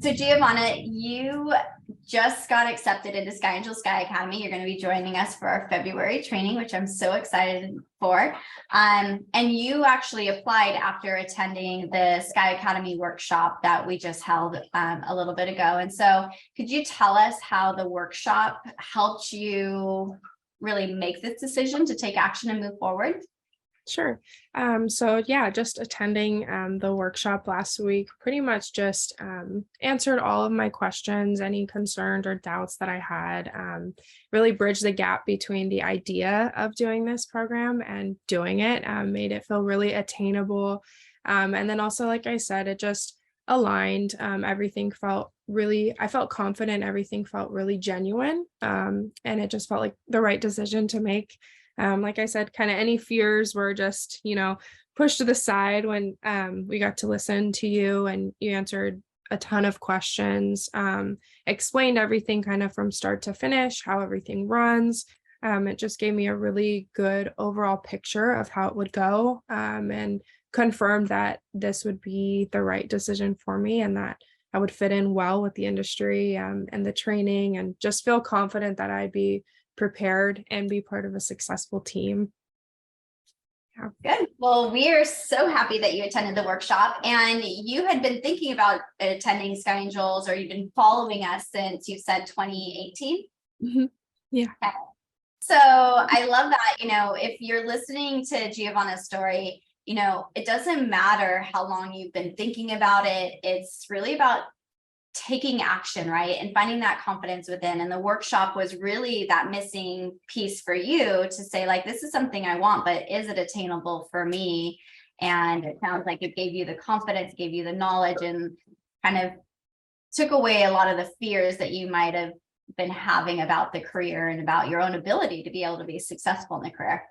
So Giovanna, you just got accepted into SkyAngels SKYacademy. You're going to be joining us for our February training, which I'm so excited for. And you actually applied after attending the SkyAcademy workshop that we just held a little bit ago. And so could you tell us how the workshop helped you really make this decision to take action and move forward? Sure. So yeah, just attending the workshop last week pretty much just answered all of my questions, any concerns or doubts that I had, really bridged the gap between the idea of doing this program and doing it, made it feel really attainable. And then also, like I said, it just aligned. Everything felt I felt confident. Everything felt really genuine. And it just felt like the right decision to make. Like I said, kind of any fears were just, pushed to the side when we got to listen to you and you answered a ton of questions, explained everything kind of from start to finish, how everything runs. It just gave me a really good overall picture of how it would go, and confirmed that this would be the right decision for me and that I would fit in well with the industry, and the training, and just feel confident that I'd be prepared and be part of a successful team. Yeah. Good. Well, we are so happy that you attended the workshop, and you had been thinking about attending SkyAngels, or you've been following us since, you said 2018. Mm-hmm. Yeah. Okay. So I love that, if you're listening to Giovanna's story, it doesn't matter how long you've been thinking about it. It's really about taking action, right? And finding that confidence within. And the workshop was really that missing piece for you to say, like, this is something I want, but is it attainable for me? And it sounds like it gave you the confidence, gave you the knowledge, and kind of took away a lot of the fears that you might have been having about the career and about your own ability to be able to be successful in the career.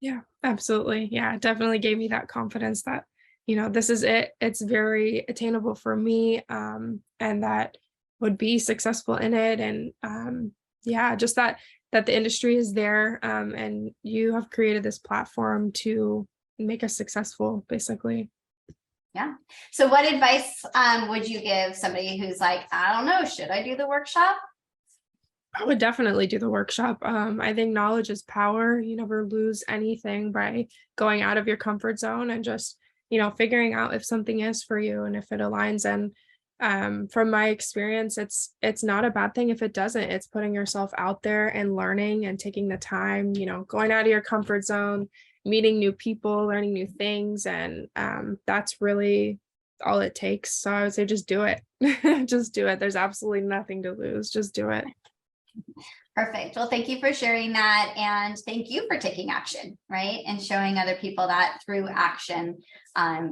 Yeah, absolutely. Yeah, it definitely gave me that confidence that this is it. It's very attainable for me, and that would be successful in it. And yeah, just that the industry is there, and you have created this platform to make us successful, basically. Yeah. So what advice would you give somebody who's like, I don't know, should I do the workshop? I would definitely do the workshop. I think knowledge is power. You never lose anything by going out of your comfort zone and just figuring out if something is for you and if it aligns. And from my experience, it's not a bad thing if it doesn't. It's putting yourself out there and learning and taking the time, going out of your comfort zone, meeting new people, learning new things. And that's really all it takes. So I would say just do it. Just do it. There's absolutely nothing to lose. Just do it. Perfect. Well, thank you for sharing that. And thank you for taking action, right? And showing other people that through action,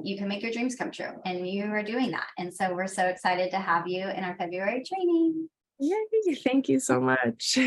you can make your dreams come true. And you are doing that. And so we're so excited to have you in our February training. Yay. Thank you so much.